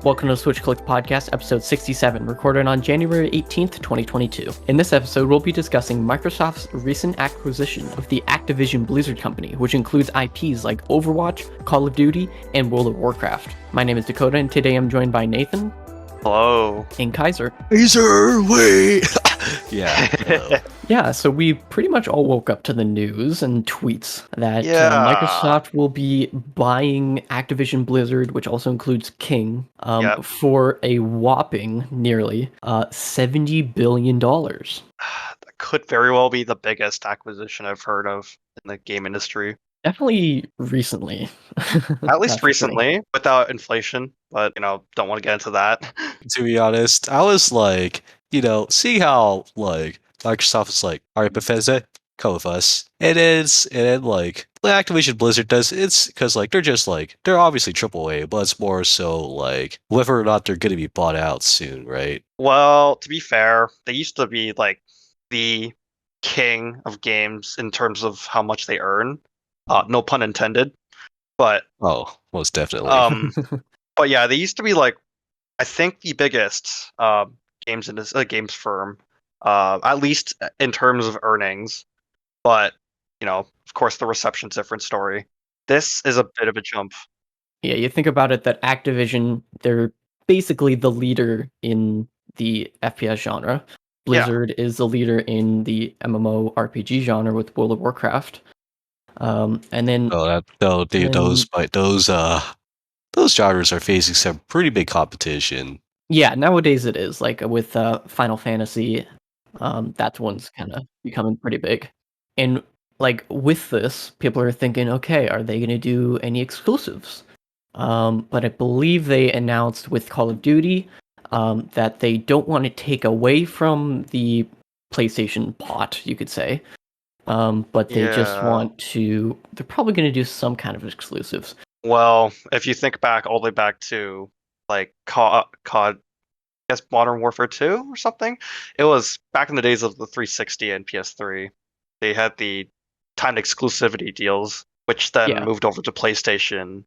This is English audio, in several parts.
Welcome to SwitchClicksPodcast, episode 67, recorded on January 18th, 2022. In this episode, we'll be discussing Microsoft's recent acquisition of the Activision Blizzard company, which includes IPs like Overwatch, Call of Duty, and World of Warcraft. My name is Dakota, and today I'm joined by Nathan. Hello. And Kaiser. Kaiser, wait! Yeah. Yeah, so we pretty much all woke up to the news and tweets that Microsoft will be buying Activision Blizzard, which also includes King, for a whopping nearly $70 billion. That could very well be the biggest acquisition I've heard of in the game industry. Definitely recently. At least recently, without inflation, but, don't want to get into that. To be honest, I was like, see how, Microsoft is like, all right, Bethesda, come with us. And then, Activision Blizzard does, it's because, they're obviously AAA, but it's more so, whether or not they're going to be bought out soon, right? Well, to be fair, they used to be, the king of games in terms of how much they earn. No pun intended, but most definitely. But yeah, they used to be I think the biggest games firm, at least in terms of earnings. But of course, the reception's a different story. This is a bit of a jump. Yeah, you think about it that Activision, they're basically the leader in the FPS genre. Blizzard is the leader in the MMORPG genre with World of Warcraft. And then those genres are facing some pretty big competition. Yeah, nowadays it is with Final Fantasy. That one's kind of becoming pretty big, and with this, people are thinking, okay, are they going to do any exclusives? But I believe they announced with Call of Duty that they don't want to take away from the PlayStation pot, you could say. But they just want to. They're probably going to do some kind of exclusives. Well, if you think back all the way back to COD, I guess Modern Warfare 2 or something, it was back in the days of the 360 and PS3. They had the timed exclusivity deals, which then moved over to PlayStation.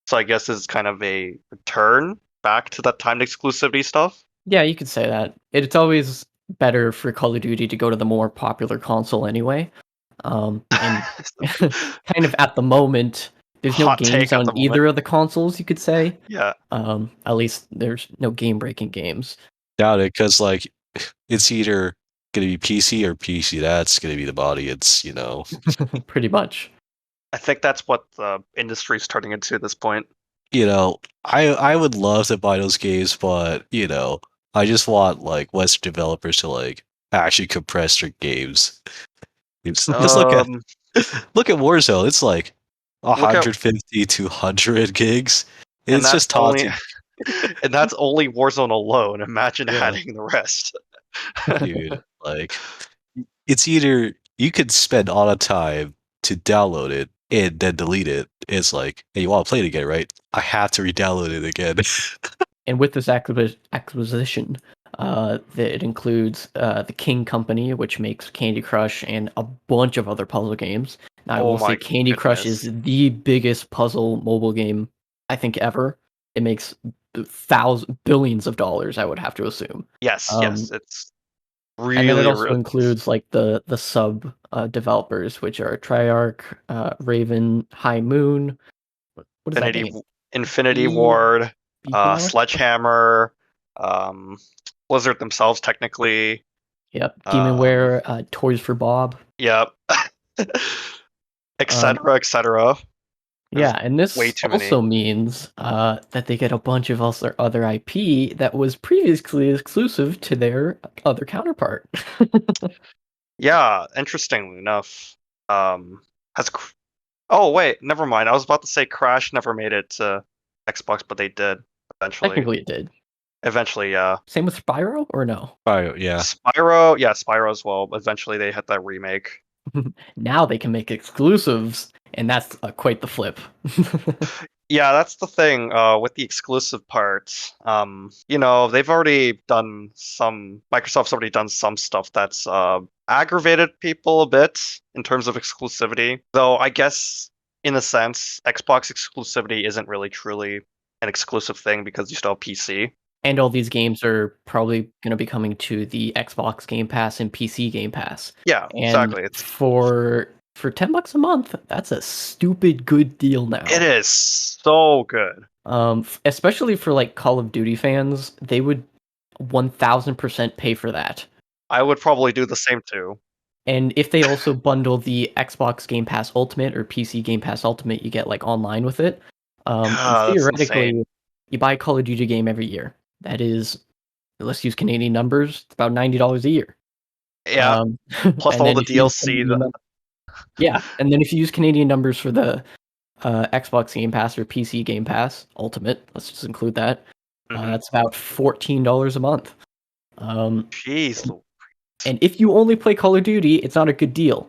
So I guess it's kind of a return back to that timed exclusivity stuff. Yeah, you could say that. It's always better for Call of Duty to go to the more popular console anyway. And kind of at the moment, there's no games on either of the consoles, you could say. Yeah. At least there's no game-breaking games. Doubt it, because it's either going to be PC or PC. That's going to be the body. It's pretty much. I think that's what the industry's turning into at this point. I would love to buy those games, but I just want Western developers to actually compress their games. Just look at Warzone. It's 150 to 100 gigs. It's just taunting. And that's only Warzone alone. Imagine adding the rest. Dude, it's either you could spend all the time to download it and then delete it. It's hey, you want to play it again, right? I have to re-download it again. And with this acquisition, it includes the King Company, which makes Candy Crush and a bunch of other puzzle games. Now, I will say Candy Crush is the biggest puzzle mobile game, I think, ever. It makes billions of dollars, I would have to assume. Yes, it's really... And then it also includes, the sub developers, which are Treyarch, Raven, High Moon... What is that name? Infinity Ward, Sledgehammer, Blizzard themselves, technically. Yep, Demonware, Toys for Bob. Yep. etc. Yeah, and this also means that they get a bunch of other IP that was previously exclusive to their other counterpart. Yeah, interestingly enough, oh wait, never mind. I was about to say Crash never made it to Xbox, but they did eventually. Technically, it did. Eventually, yeah. Same with Spyro, or no? Spyro, yeah. Spyro as well. Eventually, they had that remake. Now they can make exclusives, and that's quite the flip. Yeah, that's the thing with the exclusive parts. They've already done Microsoft's already done some stuff that's aggravated people a bit in terms of exclusivity. Though I guess in a sense, Xbox exclusivity isn't really truly an exclusive thing because you still have PC. And all these games are probably going to be coming to the Xbox Game Pass and PC Game Pass. Yeah, And exactly. It's for $10 a month, that's a stupid good deal now. It is so good. Especially for like Call of Duty fans, they would 1000% pay for that. I would probably do the same too. And if they also bundle the Xbox Game Pass Ultimate or PC Game Pass Ultimate, you get like online with it. And That's theoretically, insane. you buy a Call of Duty game every year. That is, let's use Canadian numbers, it's about $90 a year. Yeah. Plus and all then the if you use DLC. Canadian yeah, and then if you use Canadian numbers for the Xbox Game Pass or PC Game Pass Ultimate, let's just include that. That's about $14 a month. Jeez. And if you only play Call of Duty, it's not a good deal.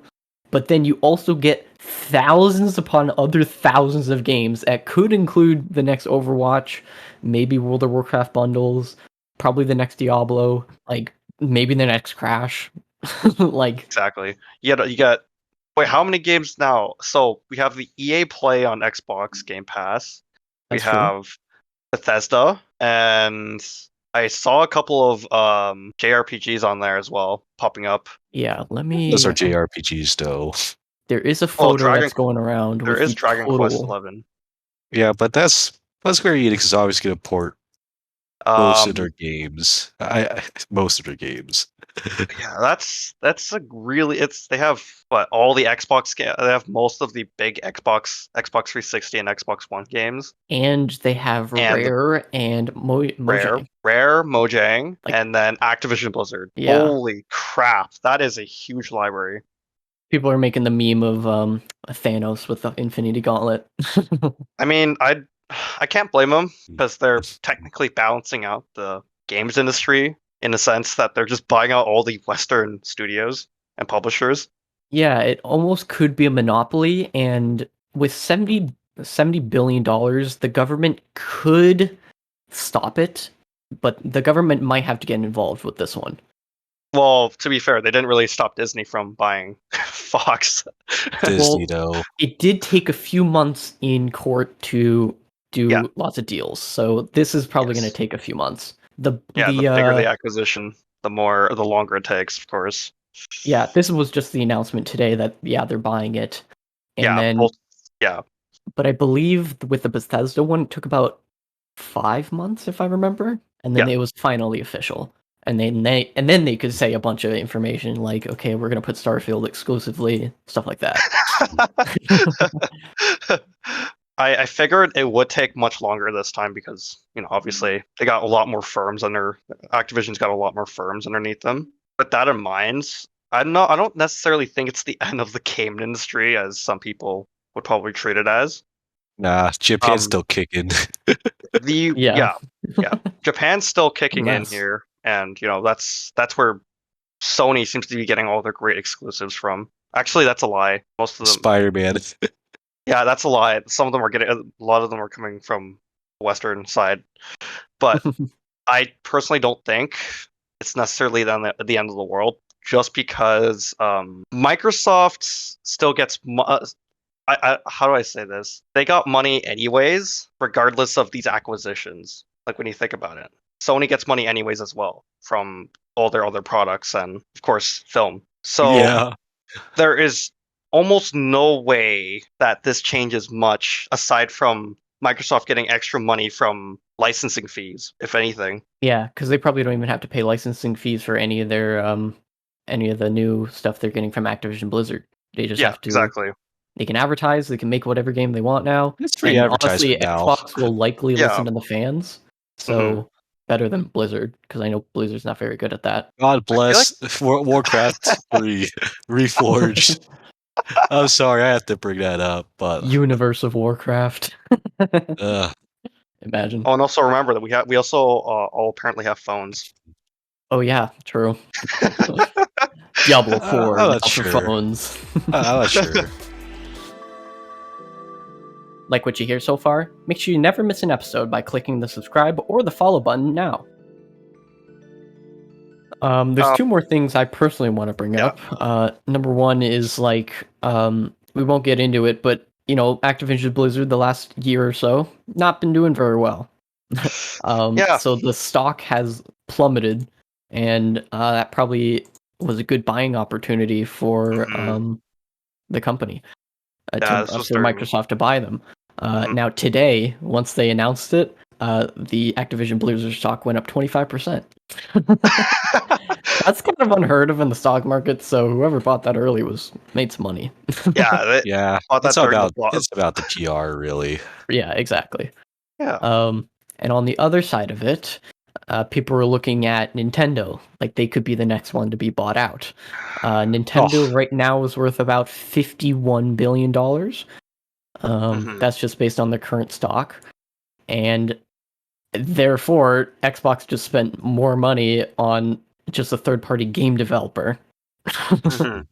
But then you also get thousands upon other thousands of games that could include the next Overwatch, maybe World of Warcraft bundles, probably the next Diablo, like maybe the next Crash. Like Exactly. You got wait, how many games now? So we have the EA Play on Xbox Game Pass. We That's true. have Bethesda, and I saw a couple of JRPGs on there as well, popping up. Yeah, let me. Those are JRPGs, though. There is a photo that's going around. There with is the Dragon total. Quest 11. Yeah, but that's Square Enix is always going to port most of their games. Most of their games. Yeah, that's a really they have all the Xbox they have most of the big Xbox 360 and Xbox One games, and they have Rare and Mojang. Rare, Mojang, Like, and then Activision Blizzard. Yeah. Holy crap, that is a huge library. People are making the meme of Thanos with the Infinity Gauntlet. I mean, I can't blame them because they're technically balancing out the games industry in a sense that they're just buying out all the Western studios and publishers. Yeah, it almost could be a monopoly, and with $70 billion, the government could stop it, but the government might have to get involved with this one. Well, to be fair, they didn't really stop Disney from buying Fox. Disney, though. It did take a few months in court to do lots of deals, so this is probably going to take a few months. The bigger the acquisition, the longer it takes, of course. Yeah, this was just the announcement today that they're buying it, and But I believe with the Bethesda one, it took about 5 months, if I remember, and then it was finally official. And then they could say a bunch of information like, okay, we're gonna put Starfield exclusively, stuff like that. I figured it would take much longer this time because, obviously they got a lot more firms Activision's got a lot more firms underneath them. With that in mind, I don't necessarily think it's the end of the game industry as some people would probably treat it as. Nah, Japan's still kicking. Japan's still kicking in here, and that's where Sony seems to be getting all their great exclusives from. Actually, that's a lie. Most of them Spider-Man. Yeah, that's a lie. Some of them a lot of them are coming from the Western side, but I personally don't think it's necessarily the end of the world. Just because Microsoft still gets. How do I say this? They got money anyways, regardless of these acquisitions. Like when you think about it, Sony gets money anyways as well from all their other products and of course film. So there is almost no way that this changes much aside from Microsoft getting extra money from licensing fees, if anything. Yeah, because they probably don't even have to pay licensing fees for any of their any of the new stuff they're getting from Activision Blizzard. They just have to. Exactly. They can advertise. They can make whatever game they want now. It's free advertisement now. Xbox will likely listen to the fans. So better than Blizzard, because I know Blizzard's not very good at that. God bless Warcraft 3 Reforged. I'm sorry, I have to bring that up, but Universe of Warcraft. Imagine. Oh, and also remember that we also all apparently have phones. Oh yeah, true. Diablo 4 I'm now not for sure. phones. I'm not sure. Like what you hear so far? Make sure you never miss an episode by clicking the subscribe or the follow button now. There's two more things I personally want to bring up. Number one is we won't get into it, but Activision Blizzard the last year or so not been doing very well. Yeah. So the stock has plummeted, and that probably was a good buying opportunity for the company Yeah, this was for during. Microsoft to buy them. Mhm. Now today, once they announced it, the Activision Blizzard stock went up 25%. That's kind of unheard of in the stock market. So whoever bought that early made some money. Yeah, they Yeah, bought that during the blog. it's about the PR, really. Yeah, exactly. Yeah. And on the other side of it, people are looking at Nintendo, like they could be the next one to be bought out. Nintendo Oh. right now is worth about $51 billion. That's just based on the current stock. And therefore, Xbox just spent more money on just a third-party game developer. Mhm.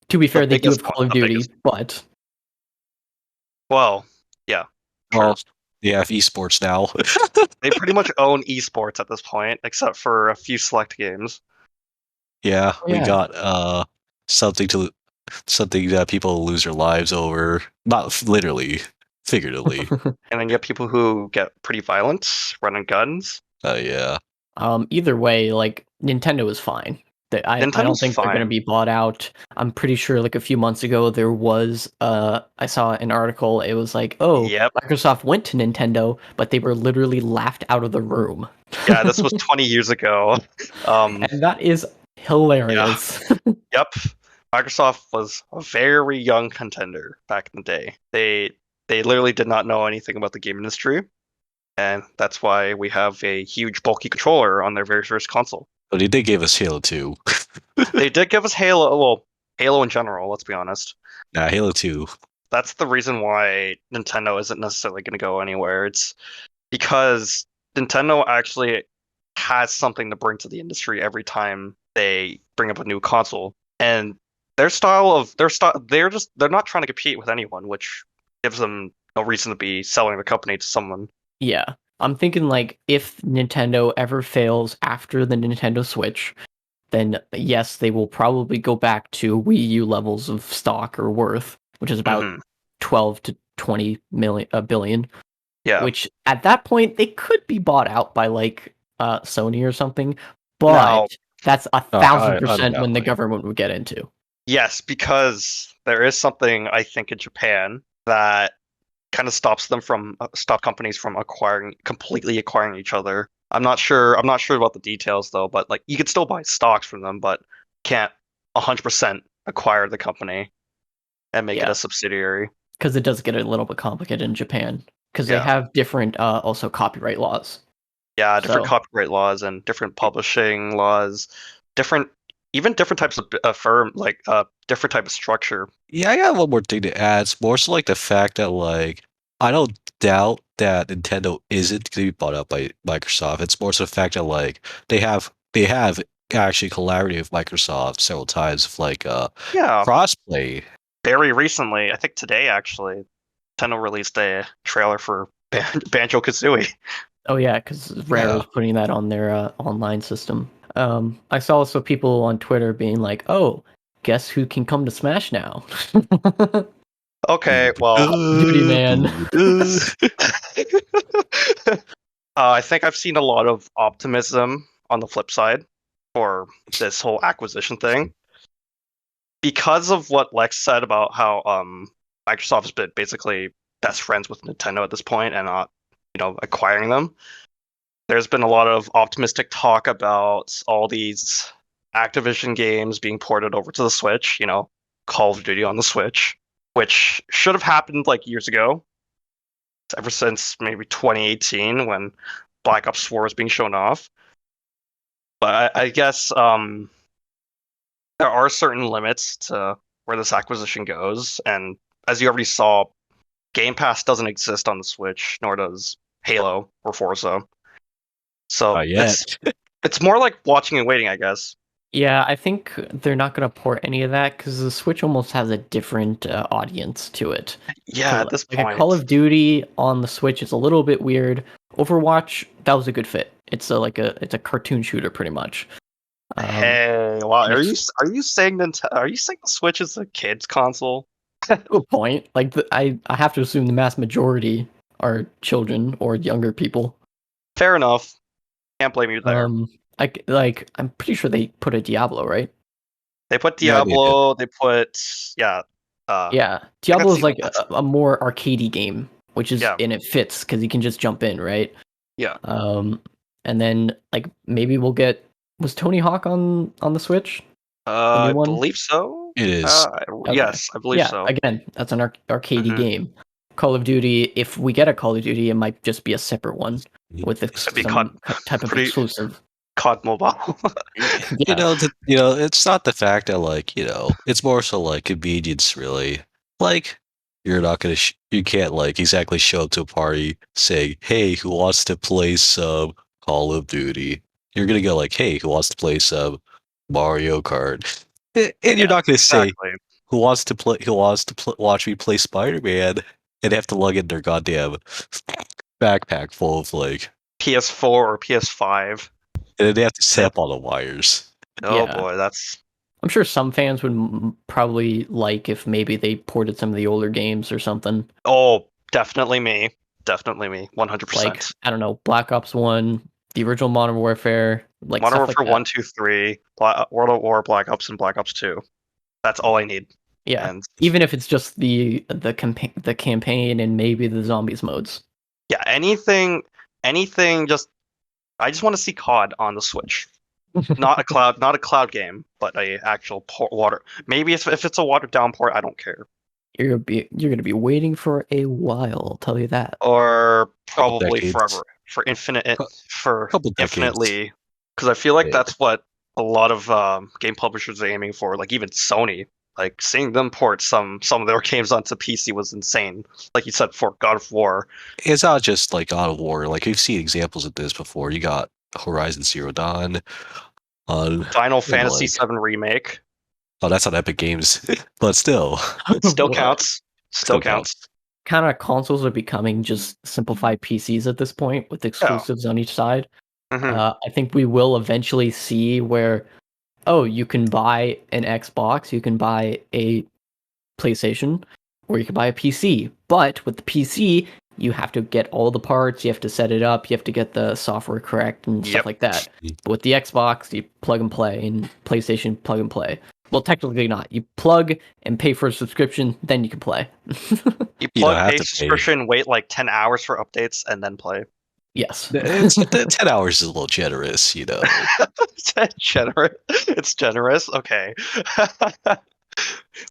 To be fair, The they do biggest have one. Call of The Duty, biggest. but Well, yeah. Sure. Well, they have esports now. They pretty much own esports at this point, except for a few select games. Yeah, we yeah. got something that people lose their lives over. Not literally, figuratively. And then you have people who get pretty violent, running guns. Yeah. Either way, like Nintendo is fine. I don't Nintendo's think they're going to fine. be bought out. I'm pretty sure like a few months ago there was I saw an article. It was like, oh, Yep. Microsoft went to Nintendo, but they were literally laughed out of the room. Yeah, this was 20 years ago. And that is hilarious. Yep. Microsoft was a very young contender back in the day. They literally did not know anything about the game industry, and that's why we have a huge bulky controller on their very first console. But they did give us Halo 2. They did give us Halo, well, Halo in general, let's be honest. Nah, Halo 2. That's the reason why Nintendo isn't necessarily going to go anywhere. It's because Nintendo actually has something to bring to the industry every time they bring up a new console. And they're not trying to compete with anyone, which gives them no reason to be selling the company to someone. Yeah. I'm thinking like if Nintendo ever fails after the Nintendo Switch, then yes, they will probably go back to Wii U levels of stock or worth, which is about 12 to 20 billion. Yeah. Which at that point they could be bought out by like Sony or something, but Now, that's I 1,000% when the undoubtedly. government would get into. yes, because there is something I think in Japan that kind of stops companies from completely acquiring each other. I'm not sure about the details though, but like you could still buy stocks from them, but can't 100% acquire the company and make it Yeah. a subsidiary. Because it does get a little bit complicated in Japan. Because they Yeah. have different also copyright laws. Yeah, different So- copyright laws and different publishing laws, even different types of firm, like different type of structure. Yeah, I got one more thing to add. It's more so like the fact that like I don't doubt that Nintendo isn't going to be bought up by Microsoft. It's more so the fact that like they have actually collaborated with Microsoft several times with like Yeah, crossplay. very recently, I think today actually, Nintendo released a trailer for Banjo Kazooie. Oh yeah, because Rare Yeah. is putting that on their online system. I saw also people on Twitter being like, "Oh, guess who can come to Smash now?" Okay, well, Duty man. I think I've seen a lot of optimism on the flip side for this whole acquisition thing. Because of what Lex said about how Microsoft has been basically best friends with Nintendo at this point and not, acquiring them. There's been a lot of optimistic talk about all these Activision games being ported over to the Switch, Call of Duty on the Switch, which should have happened like years ago, ever since maybe 2018 when Black Ops 4 was being shown off. But I guess there are certain limits to where this acquisition goes, and as you already saw, Game Pass doesn't exist on the Switch, nor does Halo or Forza. So it's more like watching and waiting, I guess. Yeah, I think they're not going to port any of that because the Switch almost has a different audience to it. Yeah, at this point, a Call of Duty on the Switch is a little bit weird. Overwatch, that was a good fit. It's a cartoon shooter pretty much. Hey, wow, are you saying the Switch is a kids console? To a point. Like I have to assume the mass majority are children or younger people. Fair enough. Can't blame you there. I'm pretty sure they put a Diablo, right? They put Yeah, they did. Diablo. They put yeah. Yeah, I Diablo is think like a more arcadey game, which is Yeah. and it fits because you can just jump in, right? Yeah. And then like maybe we'll get was Tony Hawk on the Switch? The new I one? believe so. It is. Okay. Yes, I believe Yeah, so. again, that's an arcadey Mhm. game. Call of Duty, if we get a Call of Duty, it might just be a separate one with It'd be some type of pretty exclusive. COD Mobile. Yeah, It's not the fact that it's more so like convenience, really. Like, you're not gonna, you can't like exactly show up to a party saying, "Hey, who wants to play some Call of Duty?" You're gonna go like, "Hey, who wants to play some Mario Kart?" And you're yeah. not gonna say, Exactly. "Who wants to play? Who wants to watch me play Spider-Man?" And have to lug in their goddamn backpack full of like, PS4 or PS5. and then they have to They set have- up all the wires. oh Yeah. boy, that's I'm sure some fans would probably like if maybe they ported some of the older games or something. definitely me. Definitely me. 100%. Like, I don't know, Black Ops 1, the original Modern Warfare, like Modern stuff like Warfare that. 1, 2, 3, World at War, Black Ops, and Black Ops 2. That's all I need. Yeah. And Even if it's just the campaign and maybe the zombies modes. yeah, anything just I just want to see COD on the Switch. Not a cloud game, but a actual water. Maybe if it's a watered down port, I don't care. You're gonna be waiting for a while, I'll tell you that. Or Couple probably decades. forever for Couple decades. infinitely, because I feel like Yeah. that's what a lot of game publishers are aiming for. Like even Sony, like seeing them port some of their games onto PC was insane. Like you said, for God of War. It's not just like God of War. Like we've seen examples of this before. You got Horizon Zero Dawn on Final and Fantasy VII Remake oh, that's on Epic Games, but still, still Well, counts. Still still counts. kind of consoles are becoming just simplified PCs at this point with exclusives on each side. Mhm. I think we will eventually see where, oh, you can buy an Xbox, you can buy a PlayStation, or you can buy a PC. But with the PC, you have to get all the parts, you have to set it up, you have to get the software correct and Yep. stuff like that. But with the Xbox, you plug and play, and PlayStation, plug and play. Well, technically not. You plug and pay for a subscription, then you can play. You You don't plug have a to pay. subscription, wait like 10 hours for updates, and then play. Yes. the 10 hours is a little generous, you know. Generous. It's generous. Okay.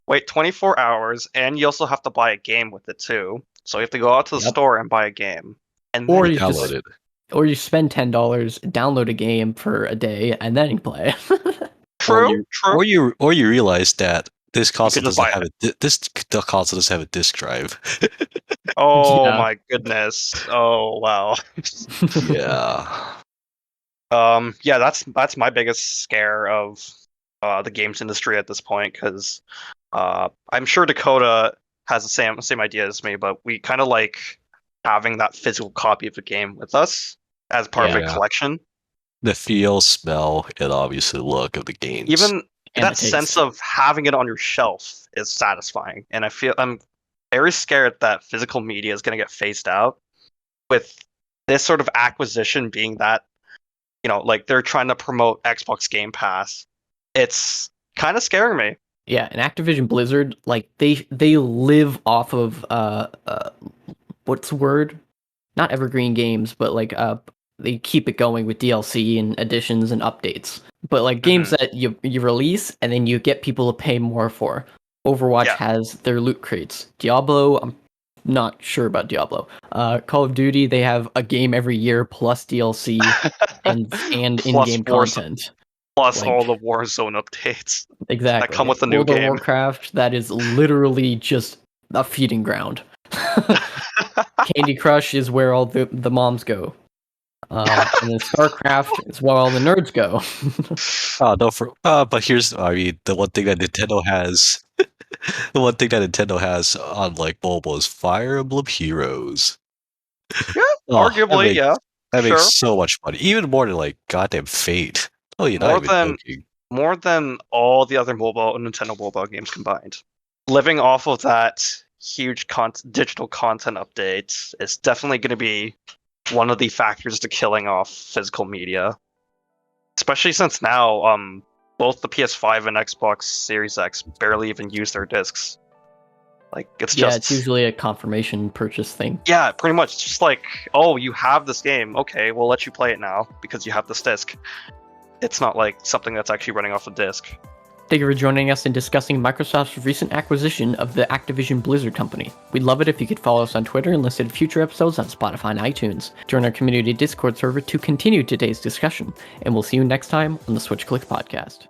Wait 24 hours, and you also have to buy a game with it too. So you have to go out to the Yep. store and buy a game, and Or then you Download just it. or you spend $10, download a game for a day, and then you play. true. Or you realize that this console just doesn't buy have the console doesn't have a disk drive. Oh Yeah. my goodness. Oh wow. Yeah. Yeah, that's my biggest scare of the games industry at this point, because I'm sure Dakota has the same idea as me, but we kind of like having that physical copy of the game with us as part of a Yeah. collection. The feel, smell, and obviously look of the games. Even And that the taste. sense of having it on your shelf is satisfying, and I'm very scared that physical media is going to get phased out with this sort of acquisition being that, like they're trying to promote Xbox Game Pass. It's kind of scaring me. Yeah, and Activision Blizzard, like they live off of what's the word? Not evergreen games, but like they keep it going with DLC and additions and updates. But like games that you release and then you get people to pay more for. Overwatch Yeah. has their loot crates. Diablo, I'm not sure about Diablo. Call of Duty, they have a game every year plus DLC and Plus in-game Warzone. content. Plus Like- all the Warzone updates. Exactly. That come with the new World of game. Warcraft, that is literally just a feeding ground. Candy Crush is where all the moms go. And then StarCraft is where all the nerds go. But here's, the one thing that Nintendo has, the one thing that Nintendo has on like mobile is Fire Emblem Heroes. Yeah, Oh, arguably, yeah. that sure. makes so much money, even more than like goddamn Fate. Oh, you're not More even than- joking. More than all the other Nintendo mobile games combined. living off of that huge digital content updates is definitely going to be one of the factors to killing off physical media. Especially since now, both the PS5 and Xbox Series X barely even use their discs. Like, it's usually a confirmation purchase thing. Yeah, pretty much. It's just like, oh, you have this game. Okay, we'll let you play it now because you have this disc. It's not like something that's actually running off a disc. Thank you for joining us in discussing Microsoft's recent acquisition of the Activision Blizzard company. We'd love it if you could follow us on Twitter and listen to future episodes on Spotify and iTunes. Join our community Discord server to continue today's discussion, and we'll see you next time on the SwitchClick Podcast.